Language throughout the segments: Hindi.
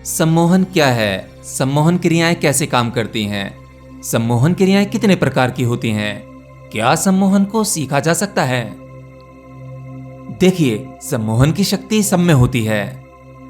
सम्मोहन क्या है? सम्मोहन क्रियाएं कैसे काम करती हैं? सम्मोहन क्रियाएं कितने प्रकार की होती हैं? क्या सम्मोहन को सीखा जा सकता है? देखिए, सम्मोहन की शक्ति सब में होती है।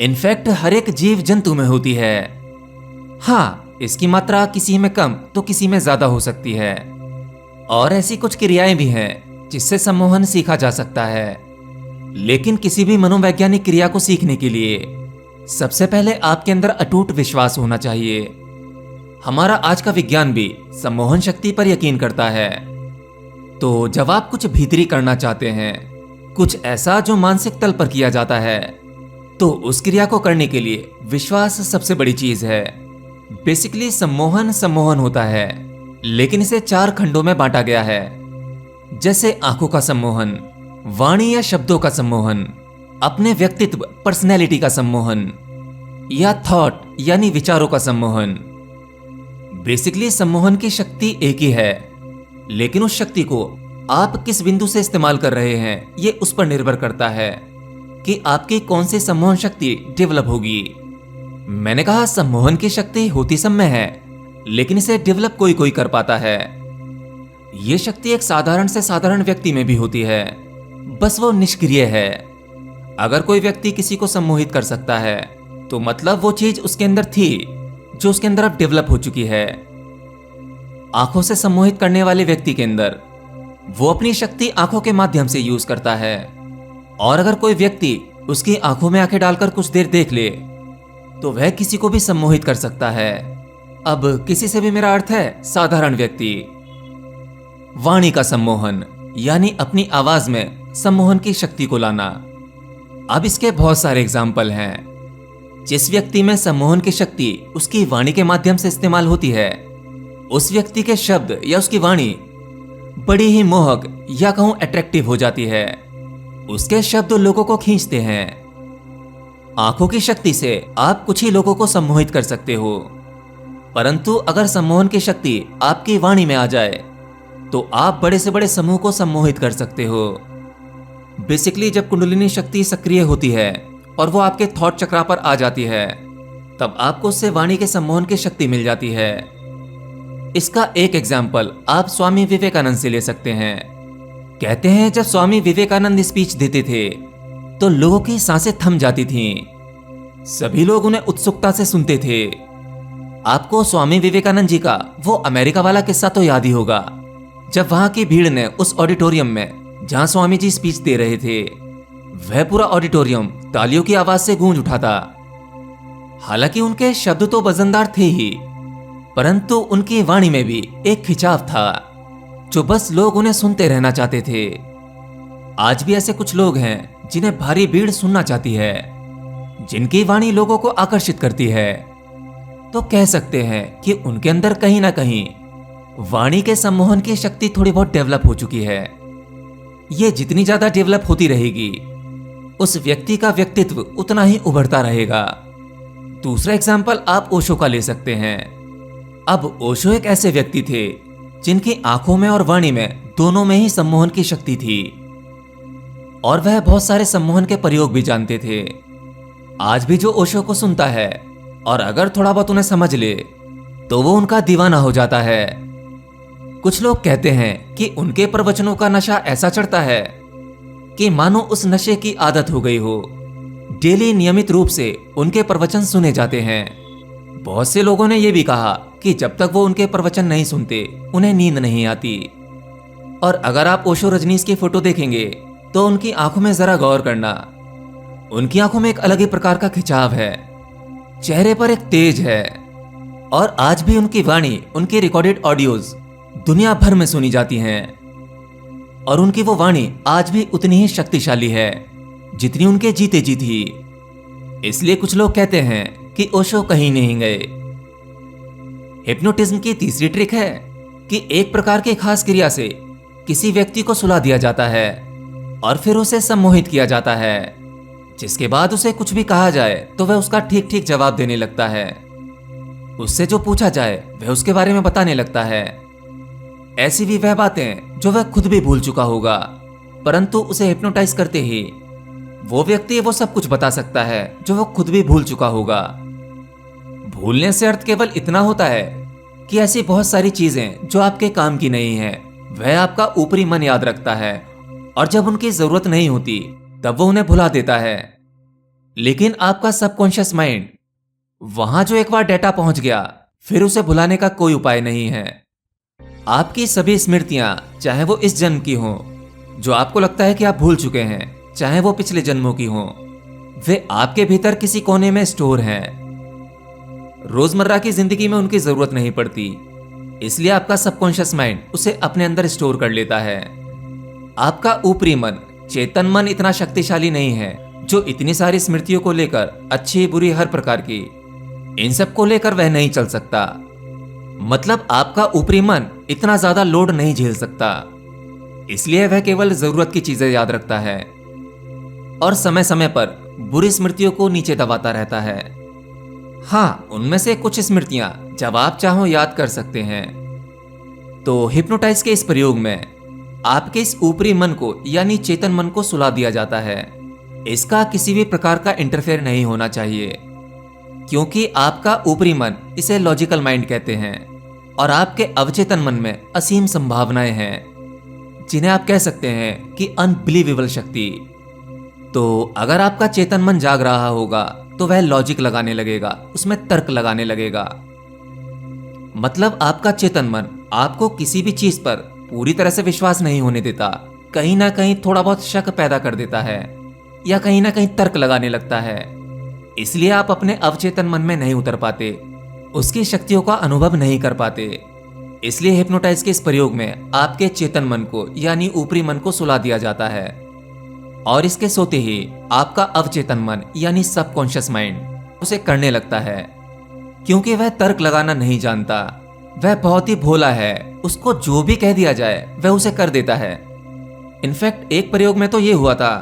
इनफैक्ट हर एक जीव जंतु में होती है। हाँ, इसकी मात्रा किसी में कम तो किसी में ज्यादा हो सकती है। और ऐसी कुछ क्रियाएं भी हैं जिससे सम्मोहन सीखा जा सकता है। लेकिन किसी भी मनोवैज्ञानिक क्रिया को सीखने के लिए सबसे पहले आपके अंदर अटूट विश्वास होना चाहिए। हमारा आज का विज्ञान भी सम्मोहन शक्ति पर यकीन करता है। तो जब आप कुछ भीतरी करना चाहते हैं, कुछ ऐसा जो मानसिक तल पर किया जाता है, तो उस क्रिया को करने के लिए विश्वास सबसे बड़ी चीज है। बेसिकली सम्मोहन होता है, लेकिन इसे 4 खंडों में बांटा गया है। जैसे आंखों का सम्मोहन, वाणी या शब्दों का सम्मोहन, अपने व्यक्तित्व पर्सनैलिटी का सम्मोहन, या थॉट यानी विचारों का सम्मोहन। बेसिकली सम्मोहन की शक्ति एक ही है, लेकिन उस शक्ति को आप किस बिंदु से इस्तेमाल कर रहे हैं, ये उस पर निर्भर करता है कि आपकी कौन सी सम्मोहन शक्ति डेवलप होगी। मैंने कहा सम्मोहन की शक्ति होती सब में है, लेकिन इसे डेवलप कोई कोई कर पाता है। यह शक्ति एक साधारण से साधारण व्यक्ति में भी होती है, बस वो निष्क्रिय है। अगर कोई व्यक्ति किसी को सम्मोहित कर सकता है, तो मतलब वो चीज उसके अंदर थी जो उसके अंदर अब डेवलप हो चुकी है। आंखों से सम्मोहित करने वाले व्यक्ति के अंदर वो अपनी शक्ति आंखों के माध्यम से यूज करता है। और अगर कोई व्यक्ति उसकी आंखों में आंखें डालकर कुछ देर देख ले, तो वह किसी को भी सम्मोहित कर सकता है। अब किसी से भी मेरा अर्थ है साधारण व्यक्ति। वाणी का सम्मोहन यानी अपनी आवाज में सम्मोहन की शक्ति को लाना। अब इसके बहुत सारे एग्जाम्पल हैं। जिस व्यक्ति में सम्मोहन की शक्ति उसकी वाणी के माध्यम से इस्तेमाल होती है, उस व्यक्ति के शब्द या उसकी वाणी बड़ी ही मोहक या कहूं अट्रैक्टिव हो जाती है। उसके शब्द लोगों को खींचते हैं। आंखों की शक्ति से आप कुछ ही लोगों को सम्मोहित कर सकते हो, परंतु अगर सम्मोहन की शक्ति आपकी वाणी में आ जाए, तो आप बड़े से बड़े समूह को सम्मोहित कर सकते हो। बेसिकली जब कुंडलिनी शक्ति सक्रिय होती है और वो आपके थॉट चक्रा पर आ जाती है, तब आपको उससे वाणी के सम्मोहन की शक्ति मिल जाती है। इसका एक एग्जाम्पल आप स्वामी विवेकानंद से ले सकते हैं। कहते हैं जब स्वामी विवेकानंद स्पीच देते थे, तो लोगों की सांसें थम जाती थीं। सभी लोग उन्हें उत्सुकता से सुनते थे। आपको स्वामी विवेकानंद जी का वो अमेरिका वाला किस्सा तो याद ही होगा, जब वहां की भीड़ ने उस ऑडिटोरियम में जहां स्वामी जी स्पीच दे रहे थे, वह पूरा ऑडिटोरियम तालियों की आवाज से गूंज उठा था। हालांकि उनके शब्द तो वजनदार थे ही, परंतु उनकी वाणी में भी एक खिंचाव था, जो बस लोग उन्हें सुनते रहना चाहते थे। आज भी ऐसे कुछ लोग हैं जिन्हें भारी भीड़ सुनना चाहती है, जिनकी वाणी लोगों को आकर्षित करती है। तो कह सकते हैं कि उनके अंदर कहीं ना कहीं वाणी के सम्मोहन की शक्ति थोड़ी बहुत डेवलप हो चुकी है। ये जितनी ज्यादा डेवलप होती रहेगी, उस व्यक्ति का व्यक्तित्व उतना ही उभरता रहेगा। दूसरा एग्जाम्पल आप ओशो का ले सकते हैं। अब ओशो एक ऐसे व्यक्ति थे जिनकी आंखों में और वाणी में दोनों में ही सम्मोहन की शक्ति थी, और वह बहुत सारे सम्मोहन के प्रयोग भी जानते थे। आज भी जो ओशो को सुनता है और अगर थोड़ा बहुत उन्हें समझ ले, तो वो उनका दीवाना हो जाता है। कुछ लोग कहते हैं कि उनके प्रवचनों का नशा ऐसा चढ़ता है कि मानो उस नशे की आदत हो गई हो। डेली नियमित रूप से उनके प्रवचन सुने जाते हैं। बहुत से लोगों ने यह भी कहा कि जब तक वो उनके प्रवचन नहीं सुनते, उन्हें नींद नहीं आती। और अगर आप ओशो रजनीश की फोटो देखेंगे, तो उनकी आंखों में जरा गौर करना। उनकी आंखों में एक अलग ही प्रकार का खिंचाव है, चेहरे पर एक तेज है। और आज भी उनकी वाणी, उनकी रिकॉर्डेड ऑडियोज दुनिया भर में सुनी जाती हैं। और उनकी वो वाणी आज भी उतनी ही शक्तिशाली है जितनी उनके जीते जी थी। इसलिए कुछ लोग कहते हैं कि ओशो कहीं नहीं गए। हिप्नोटिज्म की तीसरी ट्रिक है कि एक प्रकार की खास क्रिया से किसी व्यक्ति को सुला दिया जाता है और फिर उसे सम्मोहित किया जाता है, जिसके बाद उसे कुछ भी कहा जाए तो वह उसका ठीक ठीक जवाब देने लगता है। उससे जो पूछा जाए वह उसके बारे में बताने लगता है। ऐसी भी वह बातें जो वह खुद भी भूल चुका होगा, परंतु उसे हिप्नोटाइज करते ही वो व्यक्ति वो सब कुछ बता सकता है जो वो खुद भी भूल चुका होगा। भूलने से अर्थ केवल इतना होता है कि ऐसी बहुत सारी चीजें जो आपके काम की नहीं है वह आपका ऊपरी मन याद रखता है, और जब उनकी जरूरत नहीं होती तब वो उन्हें भुला देता है। लेकिन आपका सबकॉन्शियस माइंड, वहां जो एक बार डेटा पहुंच गया फिर उसे भुलाने का कोई उपाय नहीं है। आपकी सभी स्मृतियां, चाहे वो इस जन्म की हों, जो आपको लगता है कि आप भूल चुके हैं, चाहे वो पिछले जन्मों की हों, वे आपके भीतर किसी कोने में स्टोर हैं। रोजमर्रा की जिंदगी में उनकी जरूरत नहीं पड़ती, इसलिए आपका सबकॉन्शियस माइंड उसे अपने अंदर स्टोर कर लेता है। आपका ऊपरी मन, चेतन मन इतना शक्तिशाली नहीं है जो इतनी सारी स्मृतियों को लेकर, अच्छी बुरी हर प्रकार की, इन सब को लेकर वह नहीं चल सकता। मतलब आपका ऊपरी मन इतना ज्यादा लोड नहीं झेल सकता, इसलिए वह केवल जरूरत की चीजें याद रखता है और समय समय पर बुरी स्मृतियों को नीचे दबाता रहता है। हाँ, उनमें से कुछ स्मृतियां जब आप चाहो याद कर सकते हैं। तो हिप्नोटाइज के इस प्रयोग में आपके इस ऊपरी मन को यानी चेतन मन को सुला दिया जाता है। इसका किसी भी प्रकार का इंटरफेयर नहीं होना चाहिए, क्योंकि आपका ऊपरी मन, इसे लॉजिकल माइंड कहते हैं, और आपके अवचेतन मन में असीम संभावनाएं हैं, जिन्हें आप कह सकते हैं कि अनबिलीवेबल शक्ति। तो अगर आपका चेतन मन जाग रहा होगा तो वह लॉजिक लगाने लगेगा, उसमें तर्क लगाने लगेगा। मतलब आपका चेतन मन आपको किसी भी चीज पर पूरी तरह से विश्वास नहीं होने देता, कहीं ना कहीं थोड़ा बहुत शक पैदा कर देता है या कहीं ना कहीं तर्क लगाने लगता है। इसलिए आप अपने अवचेतन मन में नहीं उतर पाते, उसकी शक्तियों का अनुभव नहीं कर पाते। इसलिए हिप्नोटाइज के इस प्रयोग में आपके चेतन मन को यानी ऊपरी मन को सुला दिया जाता है, और इसके सोते ही आपका अवचेतन मन यानी सबकॉन्शियस माइंड उसे करने लगता है, क्योंकि वह तर्क लगाना नहीं जानता। वह बहुत ही भोला है, उसको जो भी कह दिया जाए वह उसे कर देता है। इनफैक्ट एक प्रयोग में तो यह हुआ था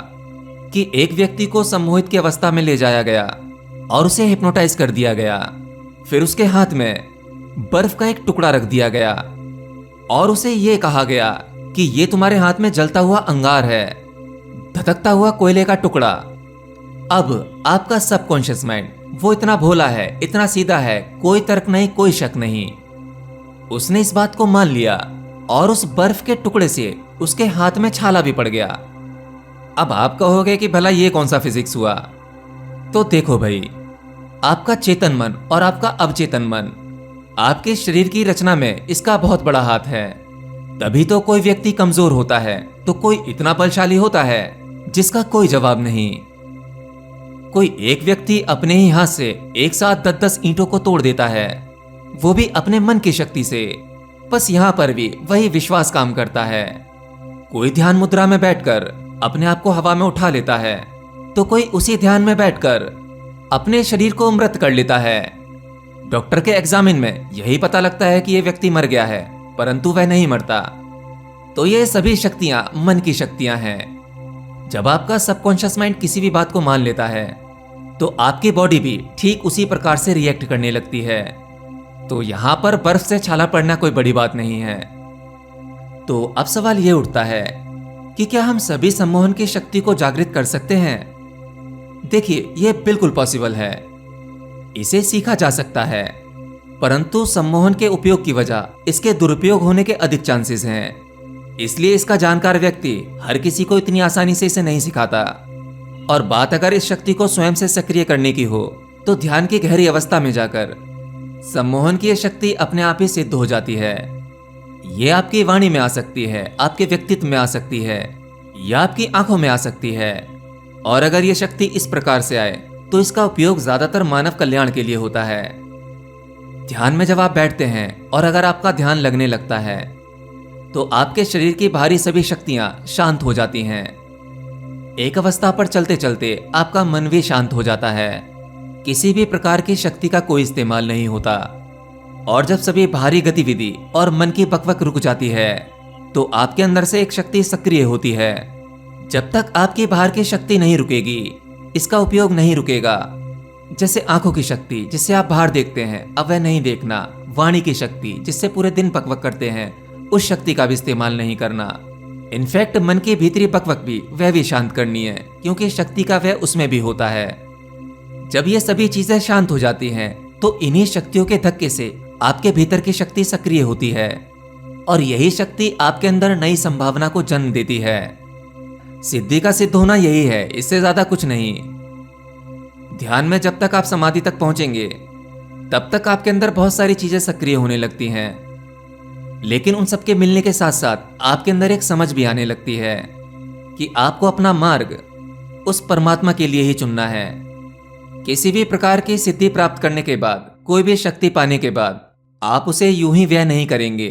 कि एक व्यक्ति को सम्मोहित की अवस्था में ले जाया गया और उसे हिप्नोटाइज कर दिया गया। फिर उसके हाथ में बर्फ का एक टुकड़ा रख दिया गया और उसे यह कहा गया कि यह तुम्हारे हाथ में जलता हुआ अंगार है, धधकता हुआ कोयले का टुकड़ा। अब आपका सबकॉन्शियस माइंड, वो इतना भोला है, इतना सीधा है, कोई तर्क नहीं, कोई शक नहीं, उसने इस बात को मान लिया और उस बर्फ के टुकड़े से उसके हाथ में छाला भी पड़ गया। अब आप कहोगे कि भला ये कौन सा फिजिक्स हुआ? तो देखो भाई, आपका चेतन मन और आपका अवचेतन मन, आपके शरीर की रचना में इसका बहुत बड़ा हाथ है। तभी तो कोई व्यक्ति कमजोर होता है तो कोई इतना बलशाली होता है जिसका कोई जवाब नहीं। कोई एक व्यक्ति अपने ही हाथ से एक साथ 10-10 ईंटों को तोड़ देता है, वो भी अपने मन की शक्ति से। बस यहां पर भी वही विश्वास काम करता है। कोई ध्यान मुद्रा में बैठकर अपने आप को हवा में उठा लेता है, तो कोई उसी ध्यान में बैठकर अपने शरीर को मृत कर लेता है। डॉक्टर के एग्जामिन में यही पता लगता है कि यह व्यक्ति मर गया है, परंतु वह नहीं मरता। तो ये सभी शक्तियां मन की शक्तियां हैं। जब आपका सबकॉन्शियस माइंड किसी भी बात को मान लेता है तो आपकी बॉडी भी ठीक उसी प्रकार से रिएक्ट करने लगती है। तो यहां पर बर्फ से छाला पड़ना कोई बड़ी बात नहीं है। तो अब सवाल यह उठता है कि क्या हम सभी सम्मोहन की शक्ति को जागृत कर सकते हैं? देखिए, यह बिल्कुल पॉसिबल है, इसे सीखा जा सकता है, परंतु सम्मोहन के उपयोग की वजह इसके दुरुपयोग होने के अधिक चांसेस हैं। इसलिए इसका जानकार व्यक्ति हर किसी को इतनी आसानी से इसे नहीं सिखाता। और बात अगर इस शक्ति को स्वयं से सक्रिय करने की हो तो ध्यान की गहरी अवस्था में जाकर सम्मोहन की यह शक्ति अपने आप ही सिद्ध हो जाती है। यह आपकी वाणी में आ सकती है, आपके व्यक्तित्व में आ सकती है, या आपकी आंखों में आ सकती है। और अगर यह शक्ति इस प्रकार से आए तो इसका उपयोग ज्यादातर मानव कल्याण के लिए होता है। ध्यान में जब आप बैठते हैं और अगर आपका ध्यान लगने लगता है तो आपके शरीर की बाहरी सभी शक्तियां शांत हो जाती हैं। एक अवस्था पर चलते चलते आपका मन भी शांत हो जाता है, किसी भी प्रकार की शक्ति का कोई इस्तेमाल नहीं होता। और जब सभी बाहरी गतिविधि और मन की बकबक रुक जाती है तो आपके अंदर से एक शक्ति सक्रिय होती है। जब तक आपकी बाहर की शक्ति नहीं रुकेगी, इसका उपयोग नहीं रुकेगा। जैसे आंखों की शक्ति जिससे आप बाहर देखते हैं, अब वह नहीं देखना। वाणी की शक्ति जिससे पूरे दिन बकबक करते हैं, उस शक्ति का भी इस्तेमाल नहीं करना। इनफैक्ट मन की भीतरी बकबक भी वह भी शांत करनी है, क्योंकि शक्ति का वह उसमें भी होता है। जब ये सभी चीजें शांत हो जाती हैं तो इन्हीं शक्तियों के धक्के से आपके भीतर की शक्ति सक्रिय होती है और यही शक्ति आपके अंदर नई संभावना को जन्म देती है। सिद्धि का सिद्ध होना यही है, इससे ज्यादा कुछ नहीं। ध्यान में जब तक आप समाधि तक पहुंचेंगे तब तक आपके अंदर बहुत सारी चीजें सक्रिय होने लगती हैं, लेकिन उन सबके मिलने के साथ साथ आपके अंदर एक समझ भी आने लगती है कि आपको अपना मार्ग उस परमात्मा के लिए ही चुनना है। किसी भी प्रकार की सिद्धि प्राप्त करने के बाद, कोई भी शक्ति पाने के बाद आप उसे यूं ही व्यय नहीं करेंगे।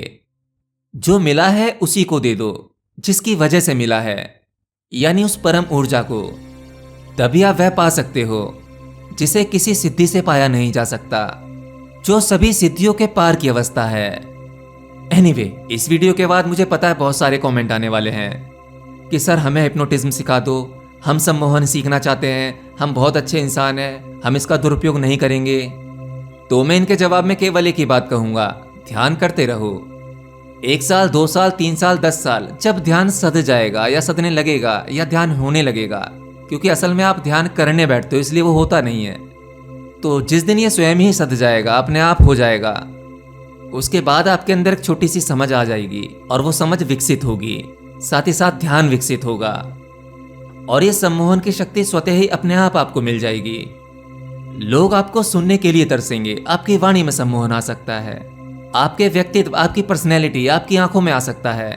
जो मिला है उसी को दे दो जिसकी वजह से मिला है, यानी उस परम ऊर्जा को। तभी आप वह पा सकते हो जिसे किसी सिद्धि से पाया नहीं जा सकता, जो सभी सिद्धियों के पार की अवस्था है। एनीवे, इस वीडियो के बाद मुझे पता है बहुत सारे कमेंट आने वाले हैं कि सर हमें हिप्नोटिज्म सिखा दो, हम सम्मोहन सीखना चाहते हैं, हम बहुत अच्छे इंसान हैं, हम इसका दुरुपयोग नहीं करेंगे। तो मैं इनके जवाब में केवल एक ही बात कहूंगा, ध्यान करते रहो। 1 साल, 2 साल, 3 साल, 10 साल, जब ध्यान सध जाएगा या सधने लगेगा या ध्यान होने लगेगा, क्योंकि असल में आप ध्यान करने बैठते हो इसलिए वो होता नहीं है, तो जिस दिन ये स्वयं ही सध जाएगा, अपने आप हो जाएगा, उसके बाद आपके अंदर एक छोटी सी समझ आ जाएगी और वो समझ विकसित होगी, साथ ही साथ ध्यान विकसित होगा और ये सम्मोहन की शक्ति स्वतः ही अपने आप आपको मिल जाएगी। लोग आपको सुनने के लिए तरसेंगे, आपकी वाणी में सम्मोहन आ सकता है, आपके व्यक्तित्व, आपकी पर्सनैलिटी आपकी आंखों में आ सकता है।